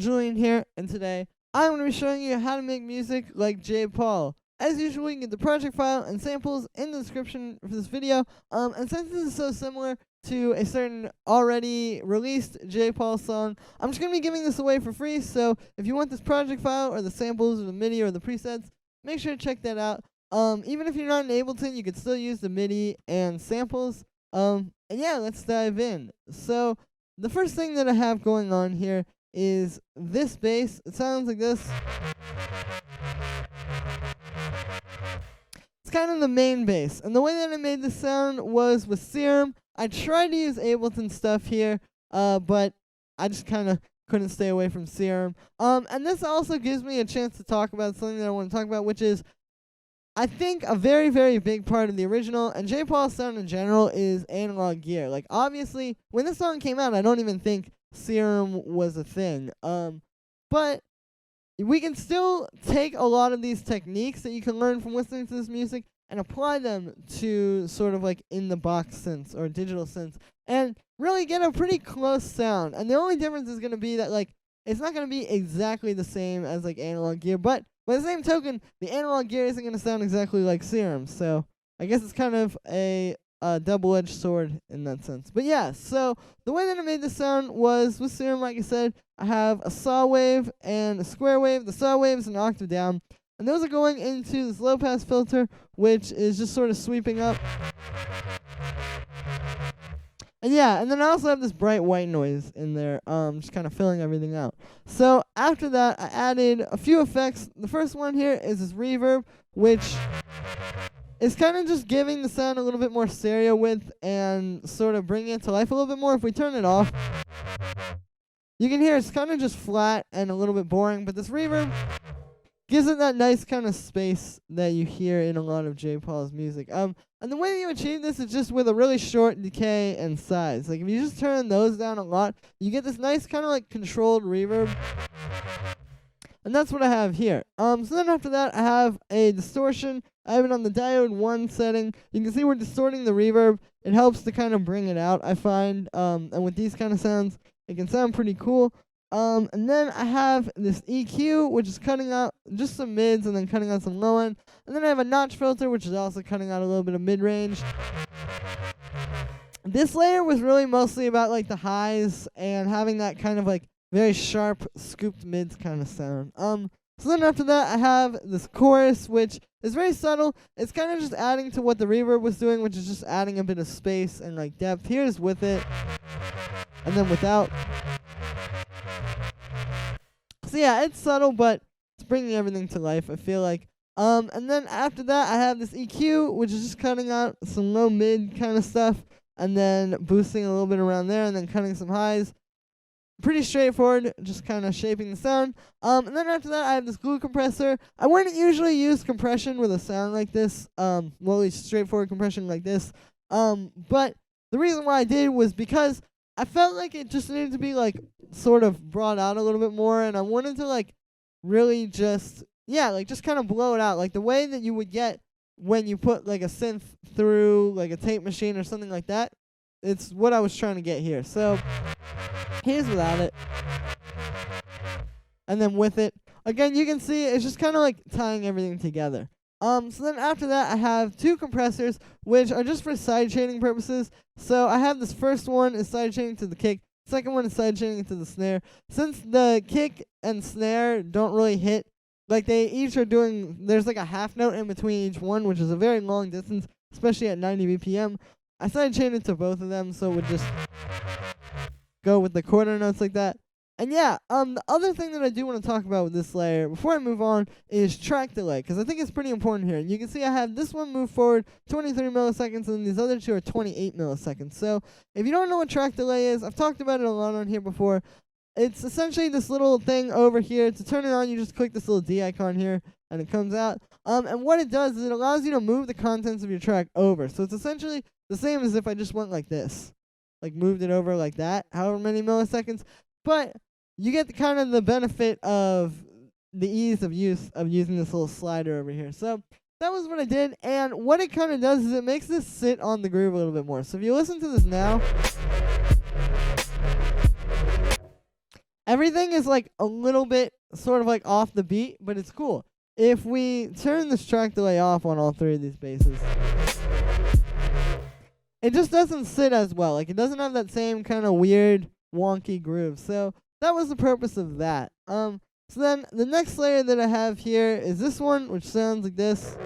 Julian here, and today I'm going to be showing you how to make music like J. Paul. As usual, you can get the project file and samples in the description for this video. And since this is so similar to a certain already released J. Paul song, I'm just going to be giving this away for free. So if you want this project file or the samples or the MIDI or the presets, make sure to check that out. Even if you're not in Ableton, you can still use the MIDI and samples. And yeah, let's dive in. So the first thing that I have going on here is this bass. It sounds like this. It's kind of the main bass. And the way that I made this sound was with Serum. I tried to use Ableton stuff here, but I just kind of couldn't stay away from Serum. And this also gives me a chance to talk about something that I want to talk about, which is I think a very, very big part of the original and J. Paul's sound in general is analog gear. Like, obviously, when this song came out, I don't even think Serum was a thing. But we can still take a lot of these techniques that you can learn from listening to this music and apply them to sort of like in-the-box synths or digital synths and really get a pretty close sound. And the only difference is going to be that, like, it's not going to be exactly the same as, like, analog gear, but by the same token, the analog gear isn't going to sound exactly like Serum, so I guess it's kind of a double-edged sword in that sense. But yeah, so the way that I made this sound was with Serum, like I said, I have a saw wave and a square wave. The saw wave is an octave down, and those are going into this low-pass filter, which is just sort of sweeping up. And yeah, and then I also have this bright white noise in there, just kind of filling everything out. So after that, I added a few effects. The first one here is this reverb, which is kind of just giving the sound a little bit more stereo width and sort of bringing it to life a little bit more. If we turn it off, you can hear it's kind of just flat and a little bit boring, but this reverb gives it that nice kind of space that you hear in a lot of J. Paul's music. And the way that you achieve this is just with a really short decay and size. Like, if you just turn those down a lot, you get this nice kind of like controlled reverb. And that's what I have here. So then after that, I have a distortion. I have it on the diode 1 setting. You can see we're distorting the reverb. It helps to kind of bring it out, I find. And with these kind of sounds, it can sound pretty cool. And then I have this EQ, which is cutting out just some mids and then cutting out some low end. And then I have a notch filter, which is also cutting out a little bit of mid-range. This layer was really mostly about like the highs and having that kind of like very sharp scooped mids kind of sound. So then after that, I have this chorus, which is very subtle. It's kind of just adding to what the reverb was doing, which is just adding a bit of space and like depth. Here's with it, and then without. So yeah, it's subtle, but it's bringing everything to life, I feel like. And then after that, I have this EQ, which is just cutting out some low mid kind of stuff, and then boosting a little bit around there, and then cutting some highs. Pretty straightforward, just kind of shaping the sound. And then after that, I have this glue compressor. I wouldn't usually use compression with a sound like this, well, at least straightforward compression like this. But the reason why I did was because I felt like it just needed to be, like, sort of brought out a little bit more, and I wanted to, like, really just, yeah, like, just kind of blow it out. Like, the way that you would get when you put, like, a synth through, like, a tape machine or something like that. It's what I was trying to get here. So here's without it. And then with it. Again, you can see it's just kind of, like, tying everything together. So then after that, I have two compressors, which are just for sidechaining purposes. So I have this first one is sidechaining to the kick. Second one is sidechaining to the snare. Since the kick and snare don't really hit, like they each are doing, there's like a half note in between each one, which is a very long distance, especially at 90 BPM. I sidechained it to both of them, so it would just go with the quarter notes like that. And yeah, the other thing that I do want to talk about with this layer, before I move on, is track delay, because I think it's pretty important here. And you can see I have this one move forward 23 milliseconds, and these other two are 28 milliseconds. So if you don't know what track delay is, I've talked about it a lot on here before. It's essentially this little thing over here. To turn it on, you just click this little D icon here, and it comes out. And what it does is it allows you to move the contents of your track over. So it's essentially the same as if I just went like this, like moved it over like that, however many milliseconds. But you get the kind of the benefit of the ease of use of using this little slider over here. So that was what I did, and what it kind of does is it makes this sit on the groove a little bit more. So if you listen to this now, everything is like a little bit sort of like off the beat, but it's cool. If we turn this track delay off on all three of these basses, it just doesn't sit as well. Like, it doesn't have that same kind of weird, wonky groove. So that was the purpose of that. So then the next layer that I have here is this one, which sounds like this.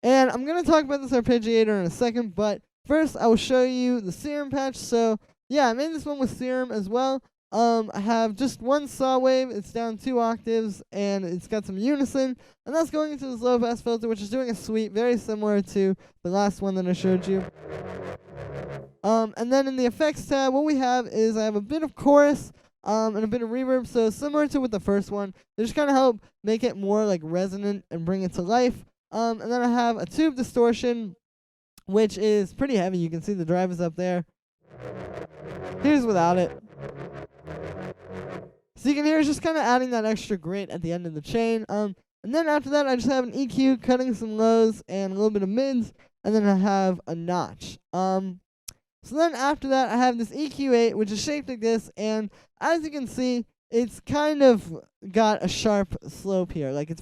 And I'm going to talk about this arpeggiator in a second, but first I will show you the serum patch. So yeah, I made this one with serum as well. I have just one saw wave, it's down 2 octaves, and it's got some unison, and that's going into this low pass filter, which is doing a sweep very similar to the last one that I showed you. And then in the effects tab, what we have is I have a bit of chorus, and a bit of reverb, so similar to with the first one. They just kind of help make it more like resonant and bring it to life. And then I have a tube distortion, which is pretty heavy. You can see the drive is up there. Here's without it. So you can hear it's just kind of adding that extra grit at the end of the chain. And then after that, I just have an EQ cutting some lows and a little bit of mids, and then I have a notch. So then after that, I have this EQ8, which is shaped like this, and as you can see, it's kind of got a sharp slope here. Like, it's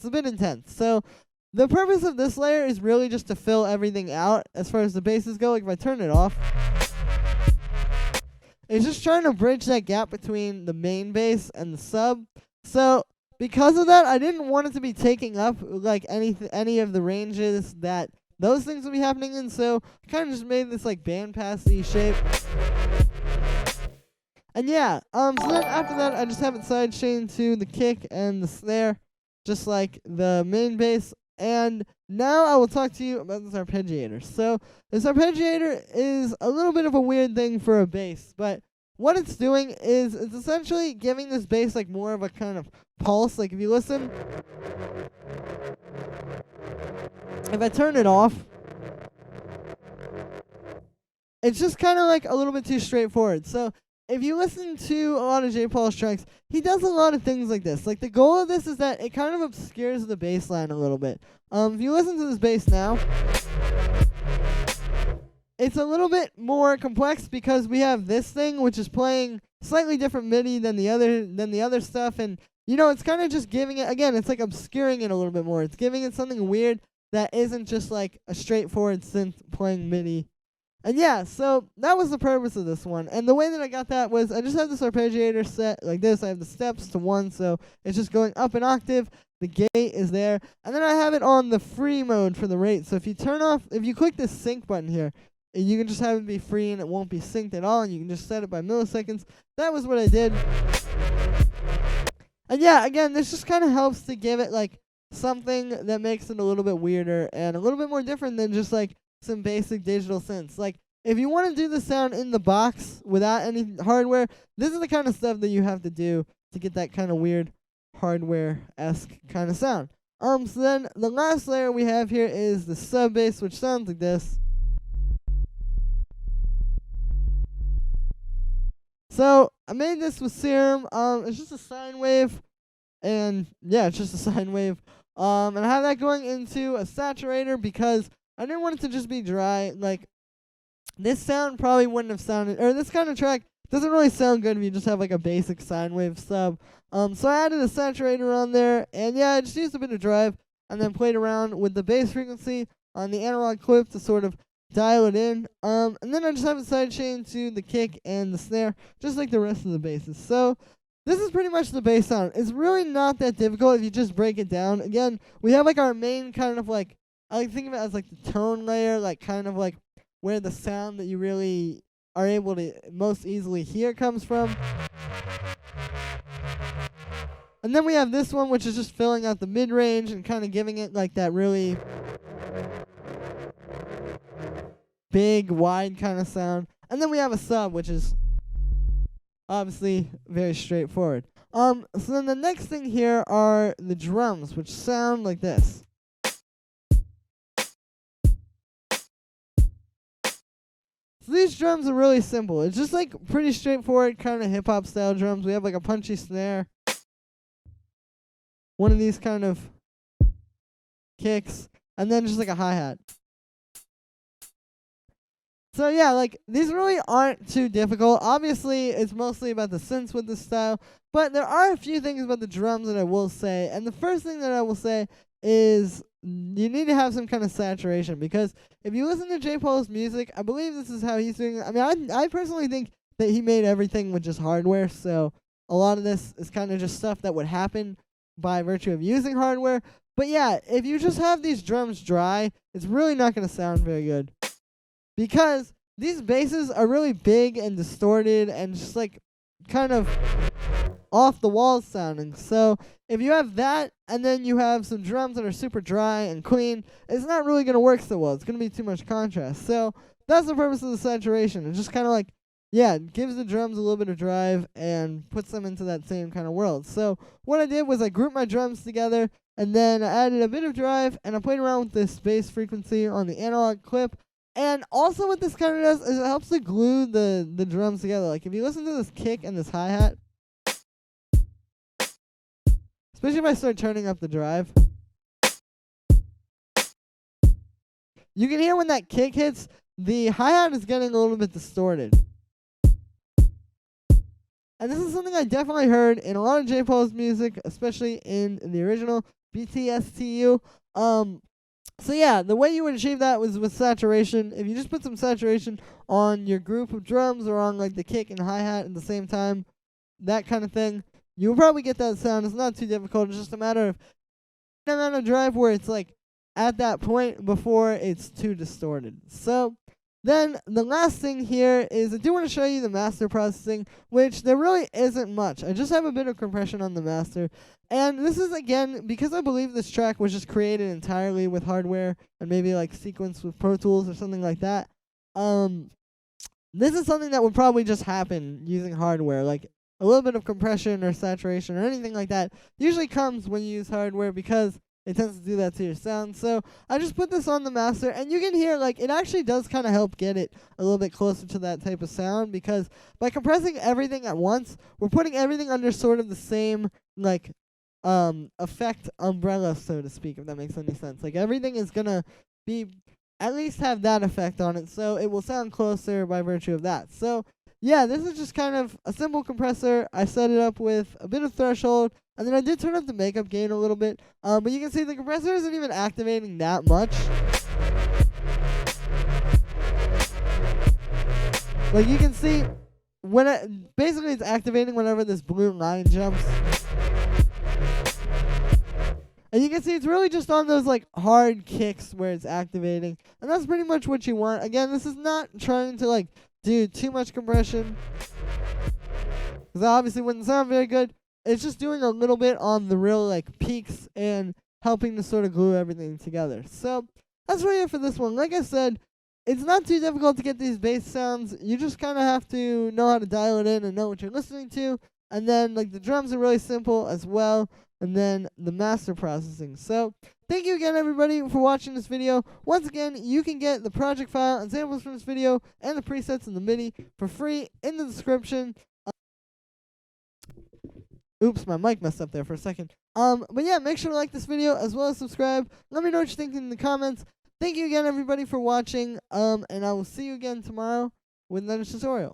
a bit intense. So the purpose of this layer is really just to fill everything out as far as the basses go. Like, if I turn it off, it's just trying to bridge that gap between the main bass and the sub. So because of that, I didn't want it to be taking up like any of the ranges that those things would be happening in. So I kind of just made this like bandpass-y shape. And yeah, so then after that, I just have it sidechained to the kick and the snare, just like the main bass. And now I will talk to you about this arpeggiator. So this arpeggiator is a little bit of a weird thing for a bass, but what it's doing is it's essentially giving this bass like more of a kind of pulse. Like, if you listen, if I turn it off, it's just kind of like a little bit too straightforward. So if you listen to a lot of J. Paul's tracks, he does a lot of things like this. Like, the goal of this is that it kind of obscures the bass line a little bit. If you listen to this bass now, it's a little bit more complex because we have this thing which is playing slightly different MIDI than the other stuff, and you know, it's kind of just giving it, again, it's like obscuring it a little bit more. It's giving it something weird that isn't just like a straightforward synth playing MIDI. And yeah, so that was the purpose of this one. And the way that I got that was I just have this arpeggiator set like this. I have the steps to 1, so it's just going up an octave. The gate is there. And then I have it on the free mode for the rate. So if you click this sync button here, you can just have it be free and it won't be synced at all. And you can just set it by milliseconds. That was what I did. And yeah, again, this just kind of helps to give it like something that makes it a little bit weirder and a little bit more different than just like some basic digital synths. Like, if you want to do the sound in the box without any hardware, this is the kind of stuff that you have to do to get that kind of weird hardware-esque kind of sound. So then the last layer we have here is the sub bass, which sounds like this. So I made this with Serum. It's just a sine wave, and yeah, it's just a sine wave. And I have that going into a saturator because I didn't want it to just be dry. Like, this sound probably wouldn't have sounded, or this kind of track doesn't really sound good if you just have like a basic sine wave sub. So I added a saturator on there, and yeah, I just used a bit of drive, and then played around with the bass frequency on the analog clip to sort of dial it in. And then I just have it sidechained to the kick and the snare, just like the rest of the basses. So this is pretty much the bass sound. It's really not that difficult if you just break it down. Again, we have like our main kind of like, I like to think of it as like the tone layer, like kind of like where the sound that you really are able to most easily hear comes from. And then we have this one, which is just filling out the mid-range and kind of giving it like that really big, wide kind of sound. And then we have a sub, which is obviously very straightforward. So then the next thing here are the drums, which sound like this. So these drums are really simple. It's just like pretty straightforward kind of hip-hop style drums. We have like a punchy snare, one of these kind of kicks, and then just like a hi-hat. So yeah, like these really aren't too difficult. Obviously, it's mostly about the synths with this style, but there are a few things about the drums that I will say. And the first thing that I will say is you need to have some kind of saturation, because if you listen to J. Paul's music, I believe this is how he's doing it. I mean, I personally think that he made everything with just hardware, so a lot of this is kind of just stuff that would happen by virtue of using hardware. But yeah, if you just have these drums dry, it's really not going to sound very good, because these basses are really big and distorted and just like kind of off the walls sounding. So if you have that and then you have some drums that are super dry and clean, it's not really going to work so well. It's going to be too much contrast. So that's the purpose of the saturation. It just kind of like, yeah, it gives the drums a little bit of drive and puts them into that same kind of world. So what I did was I grouped my drums together, and then I added a bit of drive, and I played around with this bass frequency on the analog clip. And also what this kind of does is it helps to glue the drums together. Like if you listen to this kick and this hi-hat, especially if I start turning up the drive, you can hear when that kick hits, the hi-hat is getting a little bit distorted. And this is something I definitely heard in a lot of J. Paul's music, especially in the original BTSTU. So yeah, the way you would achieve that was with saturation. If you just put some saturation on your group of drums or on like the kick and hi-hat at the same time, that kind of thing, you will probably get that sound. It's not too difficult. It's just a matter of drive where it's like at that point before it's too distorted. So then the last thing here is I do want to show you the master processing, which there really isn't much. I just have a bit of compression on the master. And this is, again, because I believe this track was just created entirely with hardware and maybe like sequenced with Pro Tools or something like that. This is something that would probably just happen using hardware. Like a little bit of compression or saturation or anything like that usually comes when you use hardware, because it tends to do that to your sound. So I just put this on the master, and you can hear like it actually does kind of help get it a little bit closer to that type of sound, because by compressing everything at once, we're putting everything under sort of the same like effect umbrella, so to speak, if that makes any sense. Like everything is gonna be at least have that effect on it, so it will sound closer by virtue of that. So yeah, this is just kind of a simple compressor. I set it up with a bit of threshold, and then I did turn up the makeup gain a little bit. But you can see the compressor isn't even activating that much. Like you can see, when basically it's activating whenever this blue line jumps. And you can see it's really just on those like hard kicks where it's activating. And that's pretty much what you want. Again, this is not trying to like do too much compression, because that obviously wouldn't sound very good. It's just doing a little bit on the real like peaks and helping to sort of glue everything together. So that's really it for this one. Like I said, it's not too difficult to get these bass sounds. You just kind of have to know how to dial it in and know what you're listening to. And then like the drums are really simple as well. And then the master processing. So thank you again, everybody, for watching this video. Once again, you can get the project file and samples from this video and the presets and the MIDI for free in the description. Oops, my mic messed up there for a second. But yeah, make sure to like this video as well as subscribe. Let me know what you think in the comments. Thank you again, everybody, for watching. And I will see you again tomorrow with another tutorial.